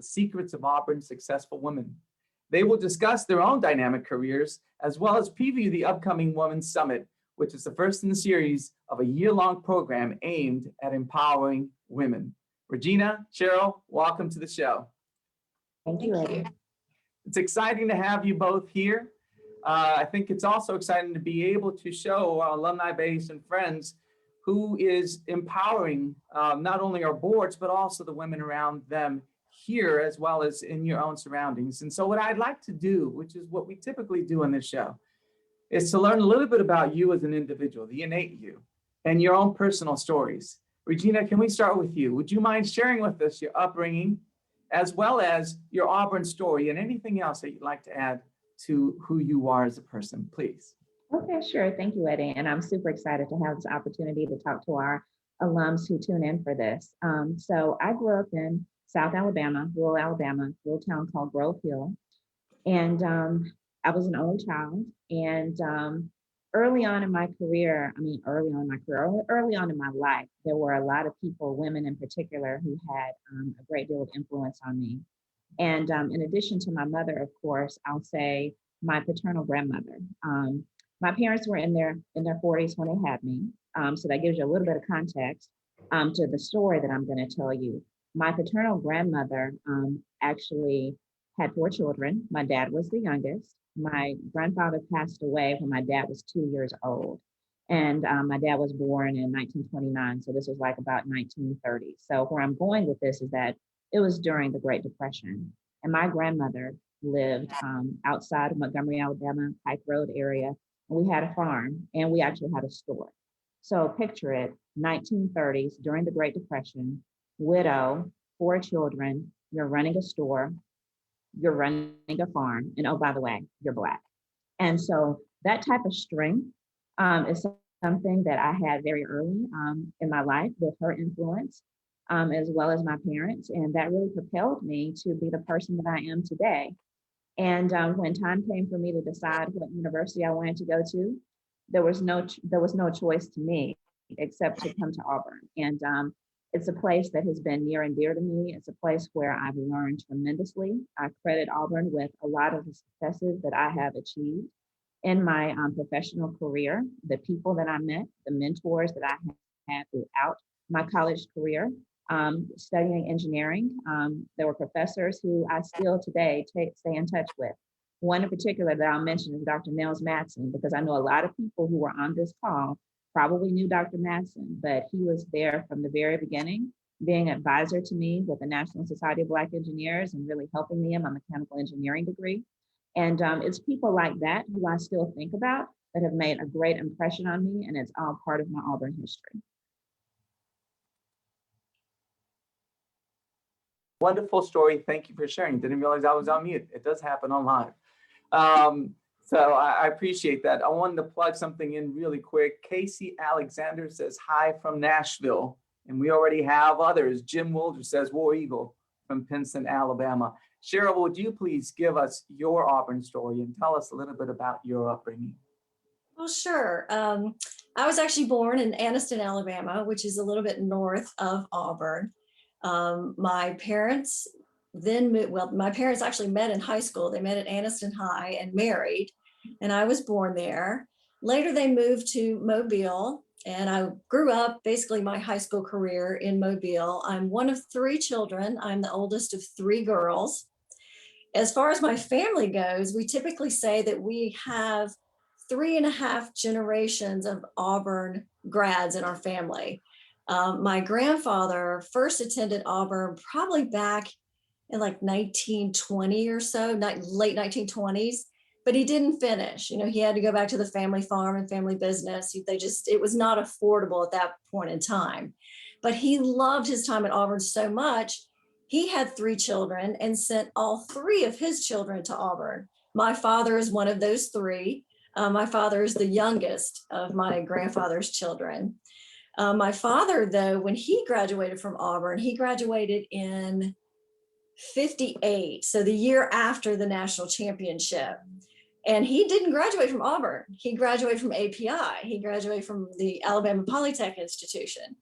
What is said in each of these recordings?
the secrets of Auburn's successful women. They will discuss their own dynamic careers, as well as preview the upcoming Women's Summit, which is the first in the series of a year-long program aimed at empowering women. Regina, Cheryl, welcome to the show. Thank you. It's exciting to have you both here. I think it's also exciting to be able to show our alumni base and friends who is empowering not only our boards, but also the women around them here, as well as in your own surroundings. And so what I'd like to do, which is what we typically do on this show, is to learn a little bit about you as an individual, the innate you, and your own personal stories. Regina, can we start with you? Would you mind sharing with us your upbringing, as well as your Auburn story and anything else that you'd like to add to who you are as a person, please? Okay, sure. Thank you, Eddie. And I'm super excited to have this opportunity to talk to our alums who tune in for this. So I grew up in South Alabama, rural Alabama, a little town called Grove Hill. And I was an only child. And early on in my life, there were a lot of people, women in particular, who had a great deal of influence on me. And in addition to my mother, of course, I'll say my paternal grandmother. My parents were in their 40s when they had me. So that gives you a little bit of context to the story that I'm going to tell you. My paternal grandmother actually had 4 children. My dad was the youngest. My grandfather passed away when my dad was 2 years old. And my dad was born in 1929. So this was like about 1930. So where I'm going with this is that it was during the Great Depression. And my grandmother lived outside of Montgomery, Alabama, Pike Road area. And we had a farm and we actually had a store. So picture it, 1930s during the Great Depression, widow, 4 children, you're running a store, you're running a farm, and oh, by the way, you're Black. And so that type of strength is something that I had very early in my life with her influence, as well as my parents. And that really propelled me to be the person that I am today. And when time came for me to decide what university I wanted to go to, there was no choice to me except to come to Auburn. And it's a place that has been near and dear to me. It's a place where I've learned tremendously. I credit Auburn with a lot of the successes that I have achieved in my professional career, the people that I met, the mentors that I had throughout my college career. Studying engineering, there were professors who I still today stay in touch with. One in particular that I'll mention is Dr. Nels Madsen, because I know a lot of people who were on this call probably knew Dr. Madsen, but he was there from the very beginning, being an advisor to me with the National Society of Black Engineers and really helping me in my mechanical engineering degree. And it's people like that who I still think about that have made a great impression on me, and it's all part of my Auburn history. Wonderful story. Thank you for sharing. Didn't realize I was on mute. It does happen on live. So I appreciate that. I wanted to plug something in really quick. Casey Alexander says hi from Nashville. And we already have others. Jim Wilder says War Eagle from Pinson, Alabama. Cheryl, would you please give us your Auburn story and tell us a little bit about your upbringing? Well, sure. I was actually born in Anniston, Alabama, which is a little bit north of Auburn. My parents my parents actually met in high school. They met at Anniston High and married, and I was born there. Later, they moved to Mobile, and I grew up basically my high school career in Mobile. I'm one of 3 children. I'm the oldest of 3 girls. As far as my family goes, we typically say that we have 3.5 generations of Auburn grads in our family. My grandfather first attended Auburn probably back in like 1920 or so, late 1920s, but he didn't finish. You know, he had to go back to the family farm and family business. It was not affordable at that point in time. But he loved his time at Auburn so much, he had 3 children and sent all 3 of his children to Auburn. My father is one of those 3. My father is the youngest of my grandfather's children. My father, though, when he graduated from Auburn, he graduated in 58, so the year after the national championship. And he didn't graduate from Auburn. He graduated from API. He graduated from the Alabama Polytech Institution.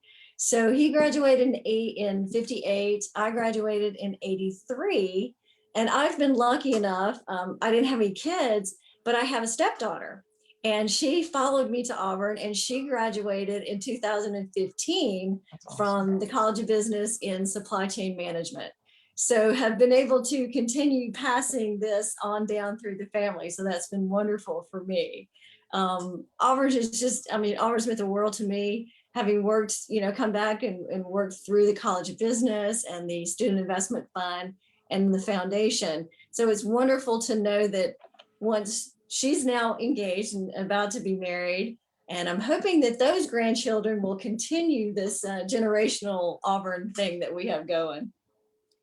So he graduated in 58. I graduated in 83. And I've been lucky enough, I didn't have any kids, but I have a stepdaughter. And she followed me to Auburn, and she graduated in 2015 That's awesome. from the College of Business in Supply Chain Management. So have been able to continue passing this on down through the family. So that's been wonderful for me. Auburn is just, I mean, Auburn's meant the world to me, having worked, come back and worked through the College of Business and the Student Investment Fund and the foundation. So it's wonderful to know that once she's now engaged and about to be married, and I'm hoping that those grandchildren will continue this generational Auburn thing that we have going.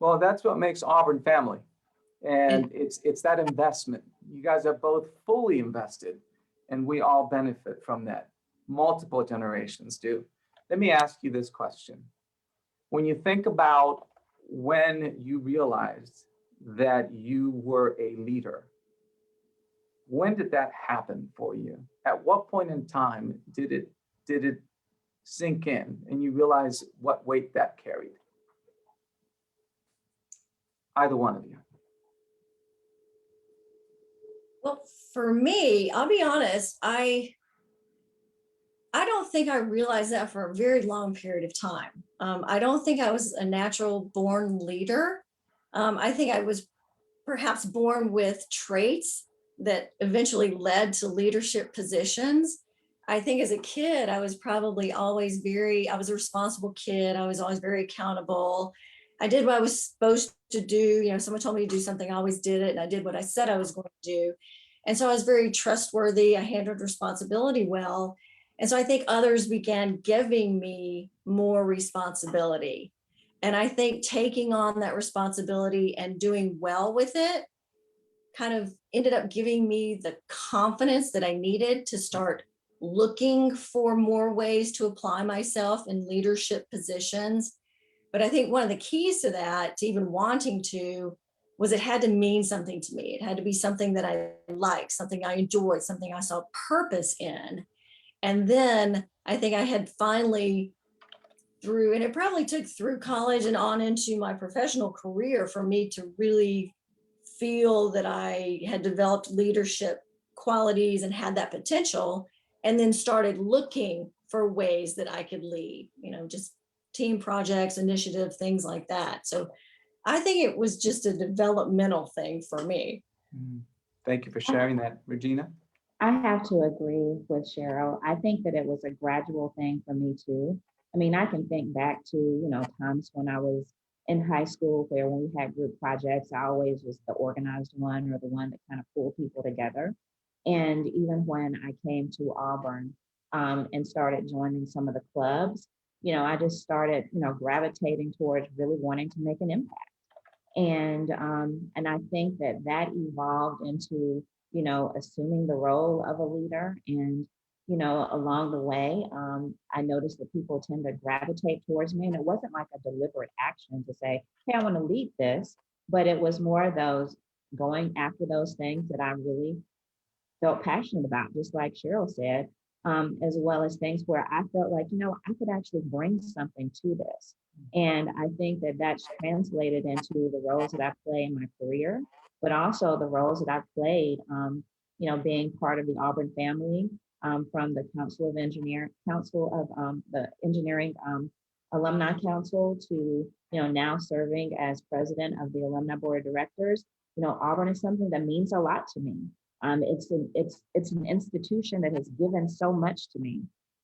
Well, that's what makes Auburn family. And it's that investment. You guys are both fully invested, and we all benefit from that. Multiple generations do. Let me ask you this question. When you think about when you realized that you were a leader, when did that happen for you? At what point in time did it sink in and you realize what weight that carried? Either one of you. Well, for me, I'll be honest, I don't think I realized that for a very long period of time. I don't think I was a natural born leader. I think I was perhaps born with traits that eventually led to leadership positions. I think as a kid, I was probably always I was a responsible kid. I was always very accountable. I did what I was supposed to do. Someone told me to do something, I always did it. And I did what I said I was going to do. And so I was very trustworthy. I handled responsibility well. And so I think others began giving me more responsibility. And I think taking on that responsibility and doing well with it kind of ended up giving me the confidence that I needed to start looking for more ways to apply myself in leadership positions. But I think one of the keys to that, to even wanting to, was it had to mean something to me. It had to be something that I liked, something I enjoyed, something I saw purpose in. And then I think I had finally and it probably took through college and on into my professional career for me to really feel that I had developed leadership qualities and had that potential, and then started looking for ways that I could lead, just team projects, initiative, things like that. So I think it was just a developmental thing for me. Thank you for sharing that, Regina. I have to agree with Cheryl. I think that it was a gradual thing for me too. I mean, I can think back to, times when I was in high school where when we had group projects, I always was the organized one or the one that kind of pulled people together. And even when I came to Auburn and started joining some of the clubs, I just started, gravitating towards really wanting to make an impact. And I think that evolved into, assuming the role of a leader. And, along the way, I noticed that people tend to gravitate towards me. And it wasn't like a deliberate action to say, hey, I want to lead this, but it was more of those going after those things that I really felt passionate about, just like Cheryl said, as well as things where I felt like, I could actually bring something to this. And I think that that's translated into the roles that I play in my career, but also the roles that I've played, being part of the Auburn family, from the Council of the Engineering Alumni Council to, now serving as president of the Alumni Board of Directors. Auburn is something that means a lot to me. It's an institution that has given so much to me,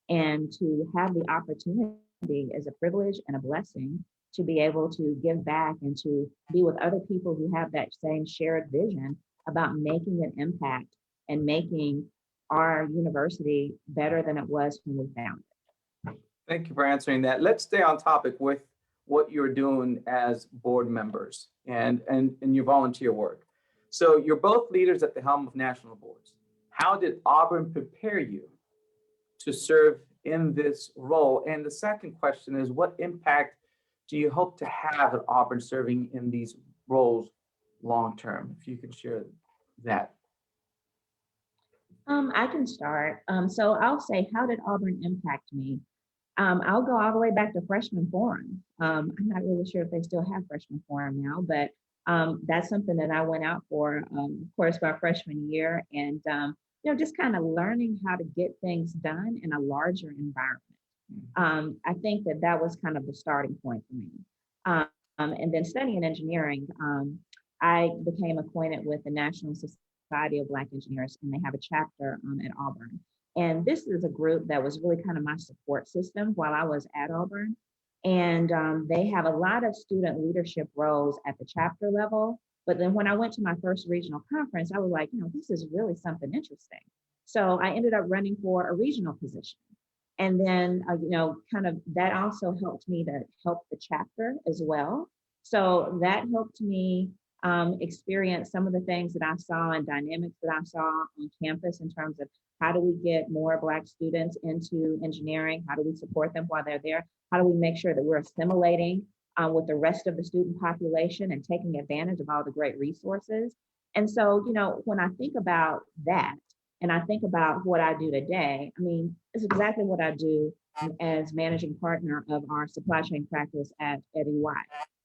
and to have the opportunity is a privilege and a blessing to be able to give back and to be with other people who have that same shared vision about making an impact and making our university better than it was when we found it. Thank you for answering that. Let's stay on topic with what you're doing as board members and your volunteer work. So you're both leaders at the helm of national boards. How did Auburn prepare you to serve in this role? And the second question is, what impact do you hope to have at Auburn serving in these roles long-term? If you could share that. I can start. So I'll say, how did Auburn impact me? I'll go all the way back to freshman forum. I'm not really sure if they still have freshman forum now, but that's something that I went out for, of course, my freshman year, and just kind of learning how to get things done in a larger environment. I think that that was kind of the starting point for me. And then studying engineering, I became acquainted with the National Society of Black Engineers, and they have a chapter at Auburn. And this is a group that was really kind of my support system while I was at Auburn. And they have a lot of student leadership roles at the chapter level. But then when I went to my first regional conference, I was like, this is really something interesting. So I ended up running for a regional position. And then, kind of that also helped me to help the chapter as well. So that helped me experience some of the things that I saw and dynamics that I saw on campus in terms of how do we get more Black students into engineering? How do we support them while they're there? How do we make sure that we're assimilating with the rest of the student population and taking advantage of all the great resources? And so, when I think about that, and I think about what I do today, it's exactly what I do as managing partner of our supply chain practice at EY.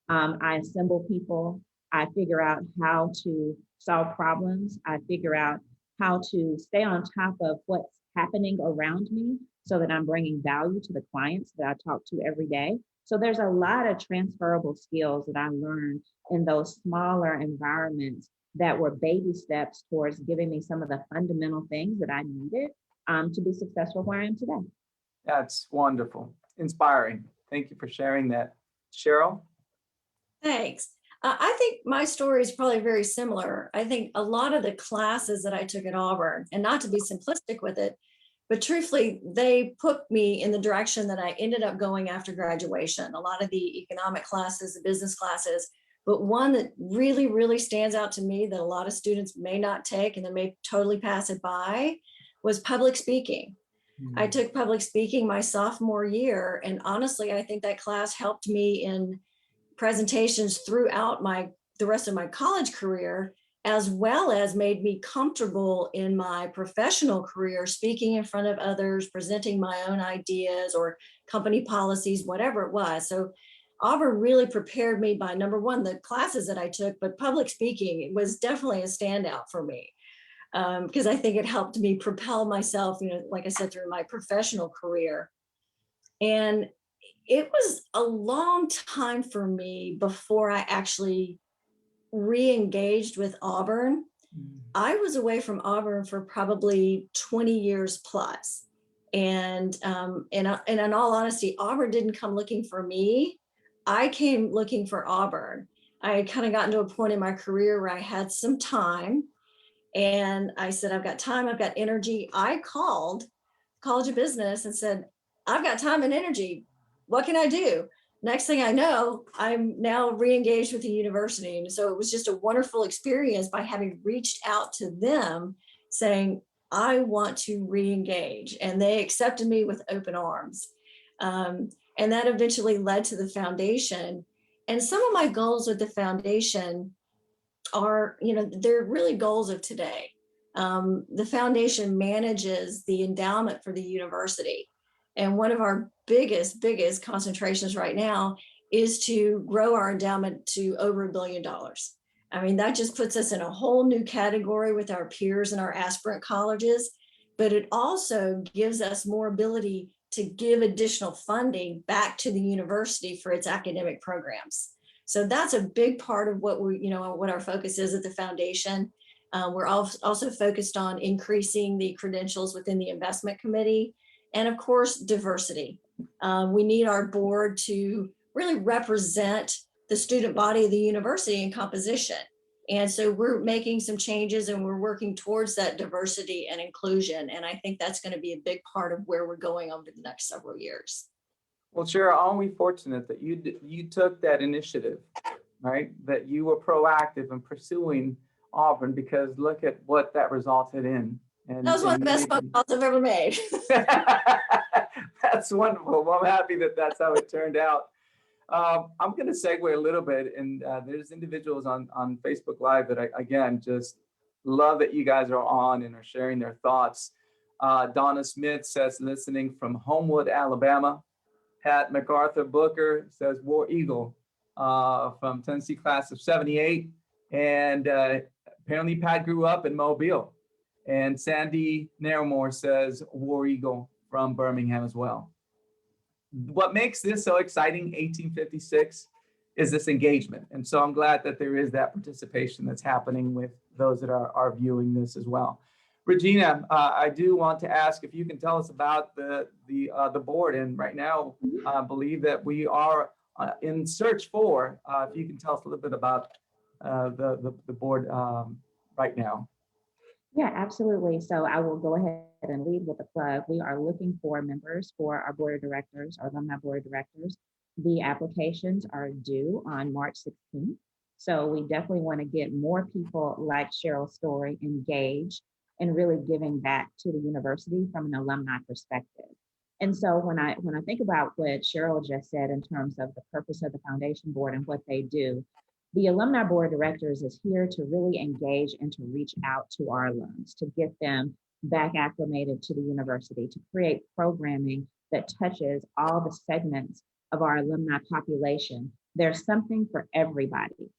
I assemble people. I figure out how to solve problems. I figure out how to stay on top of what's happening around me so that I'm bringing value to the clients that I talk to every day. So there's a lot of transferable skills that I learned in those smaller environments that were baby steps towards giving me some of the fundamental things that I needed to be successful where I am today. That's wonderful, inspiring. Thank you for sharing that. Cheryl? Thanks. I think my story is probably very similar. I think a lot of the classes that I took at Auburn, and not to be simplistic with it, but truthfully, they put me in the direction that I ended up going after graduation. A lot of the economic classes, the business classes, but one that really, really stands out to me that a lot of students may not take and they may totally pass it by was public speaking. I took public speaking my sophomore year, and honestly, I think that class helped me in presentations throughout the rest of my college career, as well as made me comfortable in my professional career, speaking in front of others, presenting my own ideas or company policies, whatever it was. So Auburn really prepared me by, number one, the classes that I took, but public speaking was definitely a standout for me because I think it helped me propel myself, like I said, through my professional career. And it was a long time for me before I actually re-engaged with Auburn. I was away from Auburn for probably 20 years plus. And in all honesty, Auburn didn't come looking for me. I came looking for Auburn. I had kind of gotten to a point in my career where I had some time. And I said, I've got time, I've got energy. I called College of Business and said, I've got time and energy. What can I do? Next thing I know, I'm now re-engaged with the university. And so it was just a wonderful experience by having reached out to them saying, I want to re-engage. And they accepted me with open arms. And that eventually led to the foundation. And some of my goals with the foundation are, they're really goals of today. The foundation manages the endowment for the university. And one of our biggest concentrations right now is to grow our endowment to over $1 billion. That just puts us in a whole new category with our peers and our aspirant colleges, but it also gives us more ability to give additional funding back to the university for its academic programs. So that's a big part of what what our focus is at the foundation. We're also focused on increasing the credentials within the investment committee, and of course, diversity. We need our board to really represent the student body of the university in composition. And so we're making some changes and we're working towards that diversity and inclusion. And I think that's going to be a big part of where we're going over the next several years. Well, Cheryl, aren't we fortunate that you took that initiative, right? That you were proactive in pursuing Auburn, because look at what that resulted in. And that was one of the best phone calls I've ever made. That's wonderful. Well, I'm happy that that's how it turned out. I'm going to segue a little bit, and there's individuals on Facebook Live that I, again, just love that you guys are on and are sharing their thoughts. Donna Smith says, listening from Homewood, Alabama. Pat MacArthur Booker says War Eagle from Tennessee class of 78. And apparently Pat grew up in Mobile. And Sandy Nairmore says War Eagle from Birmingham as well. What makes this so exciting, 1856, is this engagement. And so I'm glad that there is that participation that's happening with those that are viewing this as well. Regina, I do want to ask if you can tell us about the board. And right now, I believe that we are in search for, if you can tell us a little bit about the board right now. Yeah, absolutely. So I will go ahead and lead with a plug. We are looking for members for our board of directors, our alumni board of directors. The applications are due on March 16th. So we definitely want to get more people like Cheryl Story engaged and really giving back to the university from an alumni perspective. And so when I think about what Cheryl just said in terms of the purpose of the foundation board and what they do, the alumni board of directors is here to really engage and to reach out to our alums, to get them back acclimated to the university, to create programming that touches all the segments of our alumni population. There's something for everybody.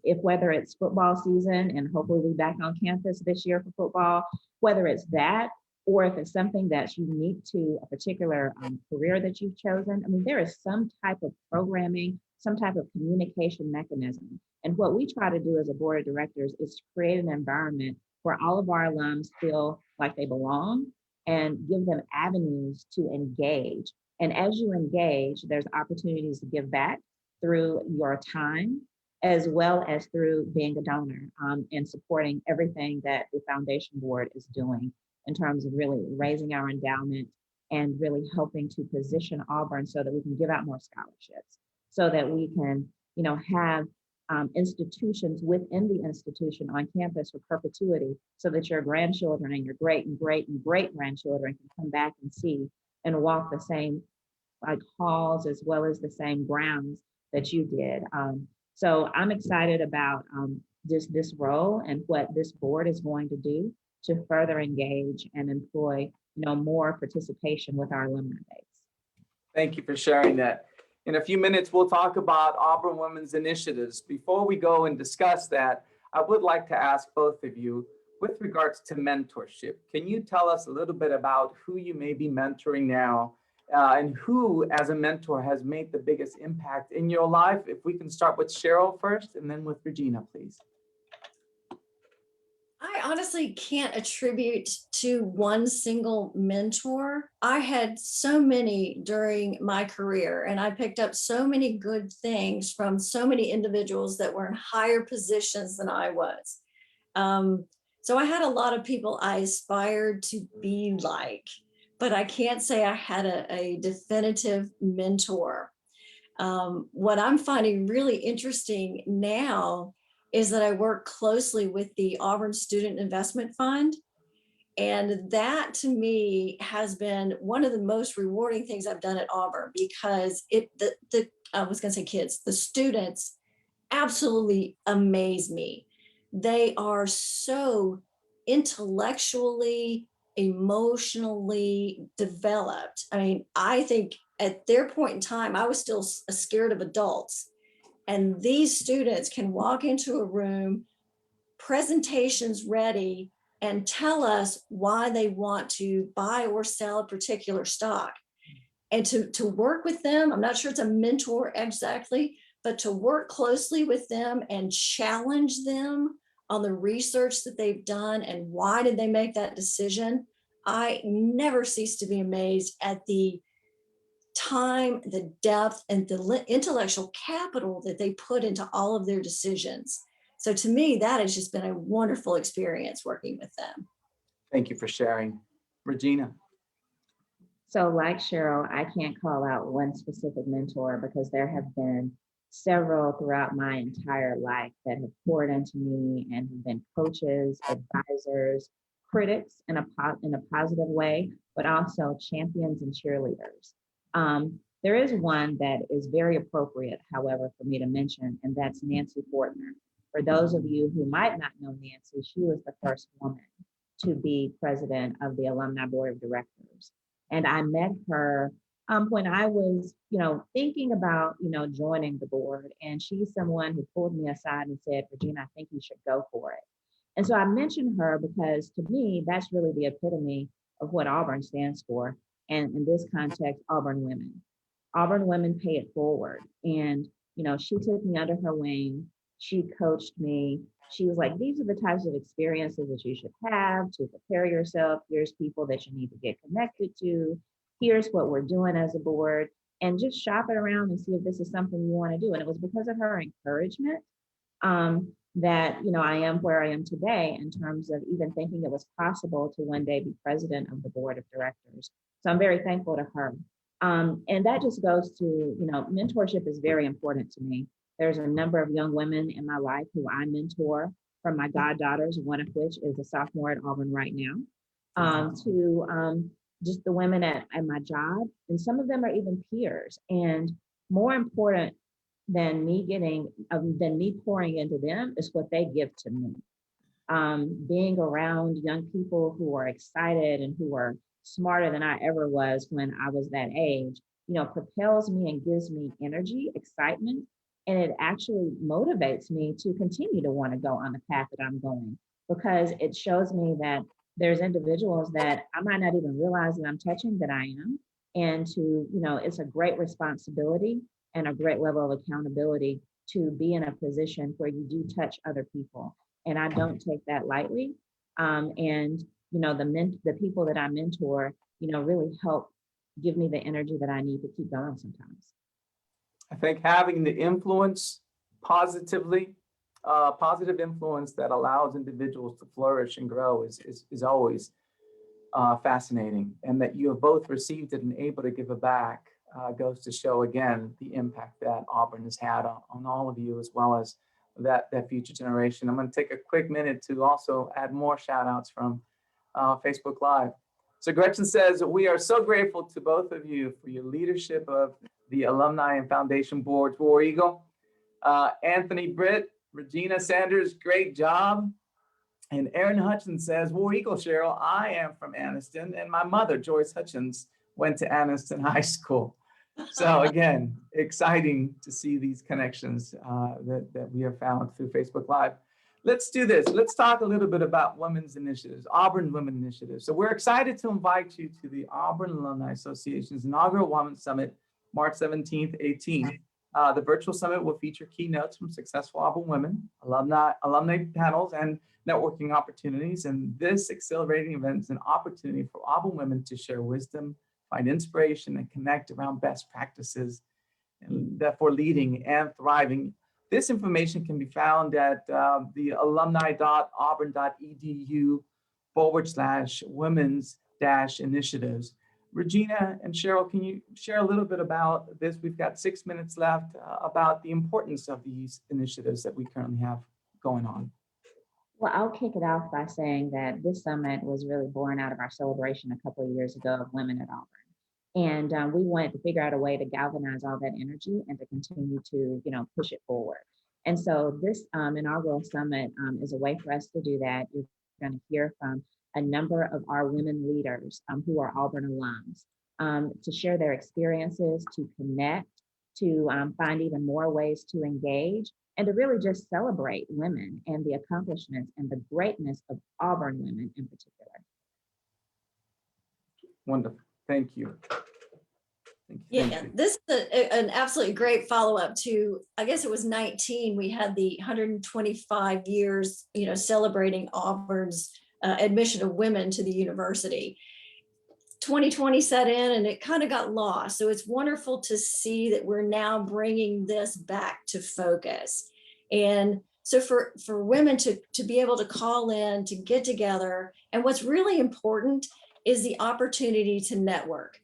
If whether it's football season and hopefully we'll be back on campus this year for football, whether it's that, or if it's something that's unique to a particular career that you've chosen, I mean, there is some type of programming, some type of communication mechanism. And what we try to do as a board of directors is to create an environment where all of our alums feel like they belong and give them avenues to engage. And as you engage, there's opportunities to give back through your time, as well as through being a donor and supporting everything that the foundation board is doing in terms of really raising our endowment and really helping to position Auburn so that we can give out more scholarships, so that we can, have institutions within the institution on campus for perpetuity, so that your grandchildren and your great and great and great grandchildren can come back and see and walk the same halls as well as the same grounds that you did. So I'm excited about this role and what this board is going to do to further engage and employ more participation with our alumni base. Thank you for sharing that. In a few minutes, we'll talk about Auburn Women's initiatives. Before we go and discuss that, I would like to ask both of you, with regards to mentorship, can you tell us a little bit about who you may be mentoring now and who, as a mentor, has made the biggest impact in your life? If we can start with Cheryl first and then with Regina, please. I honestly can't attribute to one single mentor. I had so many during my career, and I picked up so many good things from so many individuals that were in higher positions than I was. So I had a lot of people I aspired to be like, but I can't say I had a definitive mentor. What I'm finding really interesting now is that I work closely with the Auburn Student Investment Fund. And that to me has been one of the most rewarding things I've done at Auburn, because I was going to say kids, the students absolutely amaze me. They are so intellectually, emotionally developed. I mean, I think at their point in time, I was still scared of adults. And these students can walk into a room, presentations ready, and tell us why they want to buy or sell a particular stock. And to work with them, I'm not sure it's a mentor exactly, but to work closely with them and challenge them on the research that they've done and why did they make that decision. I never cease to be amazed at the time, the depth, and the intellectual capital that they put into all of their decisions. So to me, that has just been a wonderful experience working with them. Thank you for sharing. Regina. So like Cheryl, I can't call out one specific mentor because there have been several throughout my entire life that have poured into me and have been coaches, advisors, critics in a positive way, but also champions and cheerleaders. There is one that is very appropriate, however, for me to mention, and that's Nancy Fortner. For those of you who might not know Nancy, she was the first woman to be president of the Alumni Board of Directors. And I met her when I was, thinking about, joining the board. And she's someone who pulled me aside and said, Regina, I think you should go for it. And so I mentioned her because to me, that's really the epitome of what Auburn stands for. And in this context, Auburn women. Auburn women pay it forward. And, she took me under her wing. She coached me. She was like, these are the types of experiences that you should have to prepare yourself. Here's people that you need to get connected to. Here's what we're doing as a board. And just shop it around and see if this is something you want to do. And it was because of her encouragement that I am where I am today in terms of even thinking it was possible to one day be president of the board of directors. So I'm very thankful to her. And that just goes to, mentorship is very important to me. There's a number of young women in my life who I mentor, from my goddaughters, one of which is a sophomore at Auburn right now, to just the women at my job. And some of them are even peers. And more important than me pouring into them is what they give to me. Being around young people who are excited and who are smarter than I ever was when I was that age, propels me and gives me energy, excitement, and it actually motivates me to continue to want to go on the path that I'm going, because it shows me that there's individuals that I might not even realize that I'm touching that I am. And it's a great responsibility and a great level of accountability to be in a position where you do touch other people. And I don't take that lightly. And the people that I mentor, really help give me the energy that I need to keep going sometimes. I think having the influence positively, positive influence that allows individuals to flourish and grow is always fascinating. And that you have both received it and able to give it back goes to show again the impact that Auburn has had on all of you, as well as that future generation. I'm going to take a quick minute to also add more shout outs from Facebook Live. So Gretchen says, we are so grateful to both of you for your leadership of the Alumni and Foundation Boards, War Eagle. Anthony Britt, Regina Sanders, great job. And Aaron Hutchins says, War Eagle, Cheryl, I am from Anniston, and my mother, Joyce Hutchins, went to Anniston High School. So again, exciting to see these connections that we have found through Facebook Live. Let's do this. Let's talk a little bit about women's initiatives, Auburn Women Initiatives. So we're excited to invite you to the Auburn Alumni Association's inaugural Women's Summit, March 17th, 18th. The virtual summit will feature keynotes from successful Auburn women, alumni panels, and networking opportunities. And this accelerating event is an opportunity for Auburn women to share wisdom, find inspiration, and connect around best practices, and therefore leading and thriving. This information can be found at the alumni.auburn.edu/women's-initiatives. Regina and Cheryl, can you share a little bit about this? We've got 6 minutes left, about the importance of these initiatives that we currently have going on. Well, I'll kick it off by saying that this summit was really born out of our celebration a couple of years ago of women at Auburn. And we wanted to figure out a way to galvanize all that energy and to continue to, push it forward. And so this inaugural summit is a way for us to do that. You're going to hear from a number of our women leaders who are Auburn alums to share their experiences, to connect, to find even more ways to engage, and to really just celebrate women and the accomplishments and the greatness of Auburn women in particular. Wonderful. Thank you. Yeah, this is an absolutely great follow-up to, I guess it was 19, we had the 125 years, celebrating Auburn's admission of women to the university. 2020 set in and it kind of got lost. So it's wonderful to see that we're now bringing this back to focus. And so for women to be able to call in, to get together, and what's really important is the opportunity to network.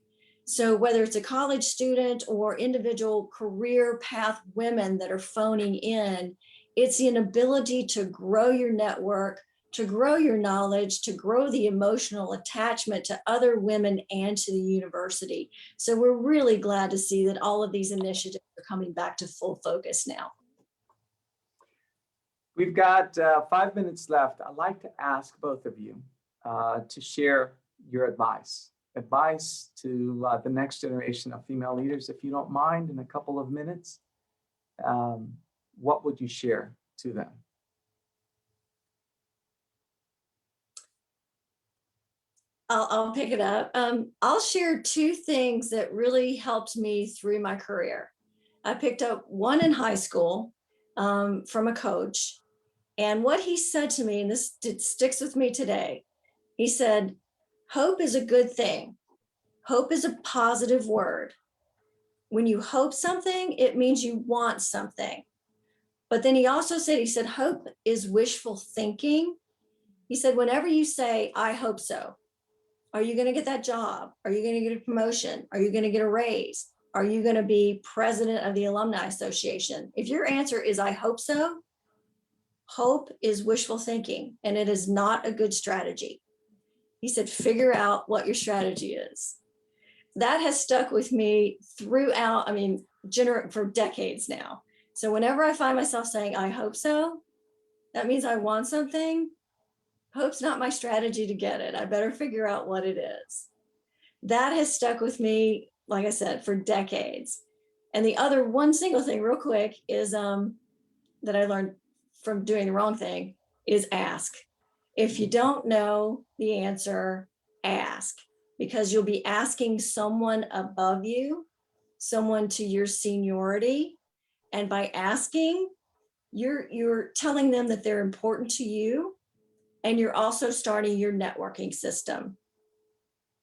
So whether it's a college student or individual career path women that are phoning in, it's an ability to grow your network, to grow your knowledge, to grow the emotional attachment to other women and to the university. So we're really glad to see that all of these initiatives are coming back to full focus now. We've got 5 minutes left. I'd like to ask both of you to share your advice advice to the next generation of female leaders, if you don't mind, in a couple of minutes, what would you share to them? I'll pick it up. I'll share two things that really helped me through my career. I picked up one in high school from a coach. And what he said to me, and this sticks with me today, he said, hope is a good thing. Hope is a positive word. When you hope something, it means you want something. But then he also said, he said, hope is wishful thinking. He said, whenever you say, I hope so, are you going to get that job? Are you going to get a promotion? Are you going to get a raise? Are you going to be president of the Alumni Association? If your answer is, I hope so, hope is wishful thinking, and it is not a good strategy. He said, figure out what your strategy is. That has stuck with me throughout, I mean, for decades now. So whenever I find myself saying, I hope so, that means I want something. Hope's not my strategy to get it. I better figure out what it is. That has stuck with me, like I said, for decades. And the other one single thing real quick is that I learned from doing the wrong thing is ask. If you don't know the answer, ask, because you'll be asking someone above you, someone to your seniority. And by asking, you're telling them that they're important to you, and you're also starting your networking system.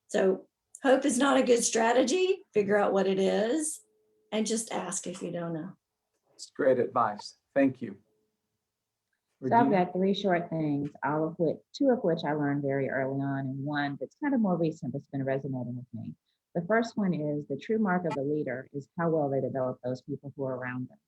So hope is not a good strategy. Figure out what it is and just ask if you don't know. It's great advice. Thank you. So I've Regina? got three short things, two of which I learned very early on, and one that's kind of more recent that's been resonating with me. The first one is the true mark of a leader is how well they develop those people who are around them.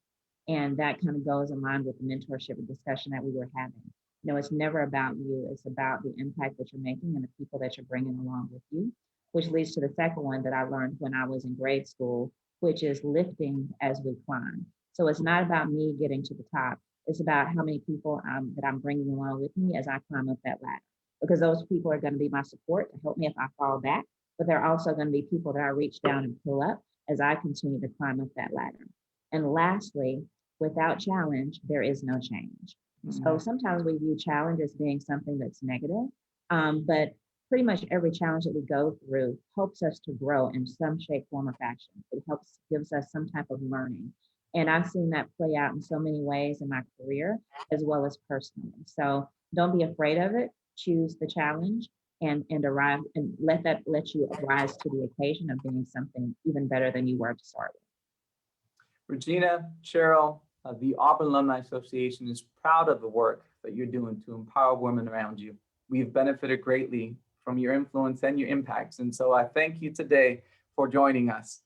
And that kind of goes in line with the mentorship discussion that we were having. You know, it's never about you, it's about the impact that you're making and the people that you're bringing along with you, which leads to the second one that I learned when I was in grade school, which is lifting as we climb. So it's not about me getting to the top. It's about how many people that I'm bringing along with me as I climb up that ladder. Because those people are going to be my support to help me if I fall back, but they're also going to be people that I reach down and pull up as I continue to climb up that ladder. And lastly, without challenge, there is no change. So sometimes we view challenge as being something that's negative, but pretty much every challenge that we go through helps us to grow in some shape, form, or fashion. It gives us some type of learning. And I've seen that play out in so many ways in my career, as well as personally. So don't be afraid of it. Choose the challenge and arrive and let you rise to the occasion of being something even better than you were to start with. Regina, Cheryl, the Auburn Alumni Association is proud of the work that you're doing to empower women around you. We've benefited greatly from your influence and your impacts. And so I thank you today for joining us.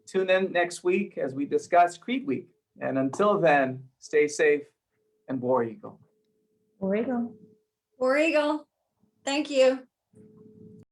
Tune in next week as we discuss Creed Week. And until then, stay safe and War Eagle. War Eagle. War Eagle. Thank you.